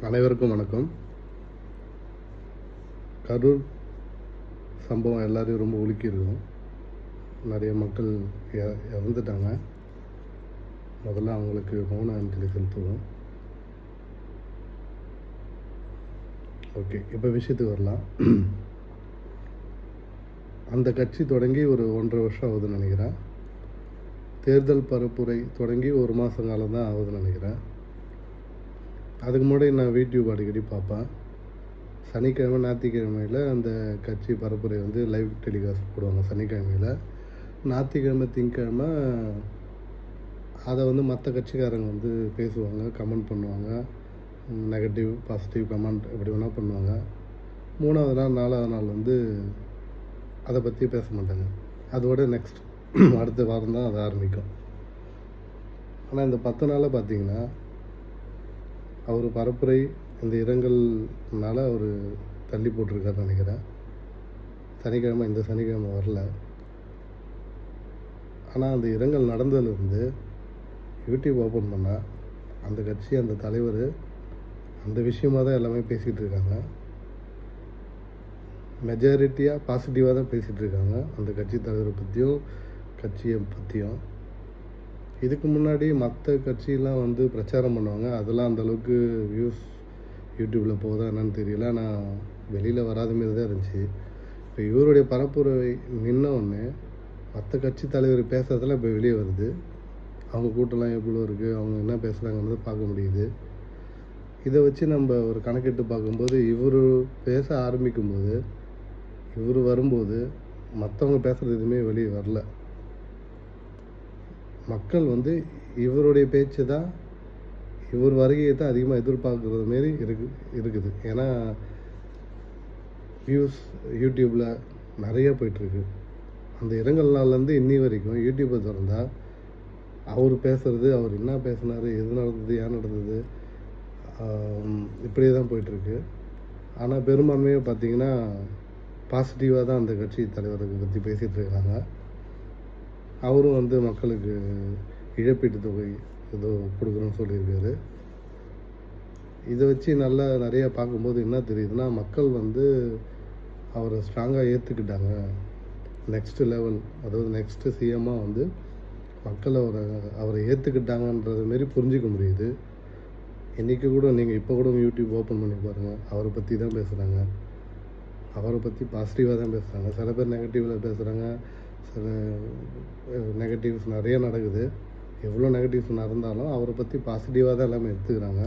அனைவருக்கும் வணக்கம். கரூர் சம்பவம் எல்லாரையும் ரொம்ப உலுக்கியிருக்கும். நிறைய மக்கள் இறந்துட்டாங்க. முதல்ல அவங்களுக்கு மௌன அஞ்சலி செலுத்துவோம். ஓகே, இப்போ விஷயத்துக்கு வரலாம். அந்த கட்சி தொடங்கி ஒரு 1.5 வருஷம் ஆகுதுன்னு நினைக்கிறேன். தேர்தல் பரப்புரை தொடங்கி 1 மாதம் காலம் தான் ஆகுதுன்னு நினைக்கிறேன். அதுக்கு முன்னாடி நான் யூடியூப் அடிக்கடி பார்ப்பேன். சனிக்கிழமை ஞாயிற்றுக்கிழமையில் அந்த கட்சி பரப்புரை லைவ் டெலிகாஸ்ட் போடுவாங்க சனிக்கிழமையில். ஞாயிற்றுக்கிழமை திங்கக்கிழமை அதை மற்ற கட்சிக்காரங்க பேசுவாங்க, கமெண்ட் பண்ணுவாங்க. நெகட்டிவ் பாசிட்டிவ் கமெண்ட் எப்படி வேணால் பண்ணுவாங்க. 3வது நாள் 4வது நாள் அதை பற்றி பேச மாட்டாங்க. அதோட நெக்ஸ்ட் அடுத்த வாரம் தான் அது ஆரம்பிக்கும். ஆனால் இந்த 10 நாளில் பார்த்திங்கன்னா அவர் பரப்புரை இந்த இரங்கல்னால அவர் தள்ளி போட்டிருக்காருன்னு நினைக்கிறேன். இந்த சனிக்கிழமை வரல. ஆனால் அந்த இரங்கல் நடந்ததுலேருந்து யூடியூப் ஓப்பன் பண்ணால் அந்த கட்சி அந்த தலைவர் அந்த விஷயமாக தான் எல்லாமே பேசிகிட்டு இருக்காங்க. மெஜாரிட்டியாக பாசிட்டிவாக தான் பேசிகிட்டு இருக்காங்க அந்த கட்சி தலைவரை பற்றியும் கட்சியை பற்றியும். இதுக்கு முன்னாடி மற்ற கட்சியெலாம் பிரச்சாரம் பண்ணுவாங்க. அதெல்லாம் அந்தளவுக்கு வியூஸ் யூடியூப்பில் போகுதா என்னன்னு தெரியல. ஆனால் வெளியில் வராத மாரி தான் இருந்துச்சு. இப்போ இவருடைய பரப்புரை நின்ன உடனே மற்ற கட்சி தலைவர் பேசுகிறதெல்லாம் இப்போ வெளியே வருது. அவங்க கூட்டம்லாம் எவ்வளோ இருக்குது, அவங்க என்ன பேசுகிறாங்கன்னு பார்க்க முடியுது. இதை வச்சு நம்ம ஒரு கணக்கிட்டு பார்க்கும்போது இவர் பேச ஆரம்பிக்கும்போது இவர் வரும்போது மற்றவங்க பேசுகிறது எதுவுமே வெளியே வரல. மக்கள் இவருடைய பேச்சு தான், இவர் வருகையை தான் அதிகமாக எதிர்பார்க்குறது மாரி இருக்குது. ஏன்னா வியூஸ் யூடியூப்பில் நிறைய போயிட்டுருக்கு. அந்த இரங்கல் நாள்லேருந்து இன்னி வரைக்கும் யூடியூப்பை திறந்தால் அவர் பேசுகிறது, அவர் என்ன பேசினார், எது நடந்தது, ஏன் நடந்தது, இப்படியே தான் போயிட்டுருக்கு. ஆனால் பெரும்பான்மையாக பார்த்திங்கன்னா பாசிட்டிவாக தான் அந்த கட்சி தலைவரை பற்றி பேசிகிட்டு இருக்காங்க. அவரும் மக்களுக்கு இழப்பீட்டு தொகை ஏதோ கொடுக்குறோன்னு சொல்லியிருக்காரு. இதை வச்சு நிறையா பார்க்கும்போது என்ன தெரியுதுன்னா, மக்கள் அவரை ஸ்ட்ராங்காக ஏற்றுக்கிட்டாங்க. நெக்ஸ்ட்டு லெவல், அதாவது நெக்ஸ்ட்டு சிஎம்மாக மக்கள் அவரை ஏற்றுக்கிட்டாங்கன்றது மாரி புரிஞ்சிக்க முடியுது. இன்றைக்கி கூட நீங்கள் இப்போ கூட யூடியூப் ஓப்பன் பண்ணி பாருங்கள், அவரை பற்றி தான் பேசுகிறாங்க. அவரை பற்றி பாசிட்டிவாக தான் பேசுகிறாங்க. சில பேர் நெகட்டிவில் பேசுகிறாங்க. சில நெகட்டிவ்ஸ் நிறைய நடக்குது. எவ்வளோ நெகட்டிவ்ஸ் நடந்தாலும் அவரை பற்றி பாசிட்டிவாக தான் எல்லாமே எடுத்துக்கிறாங்க.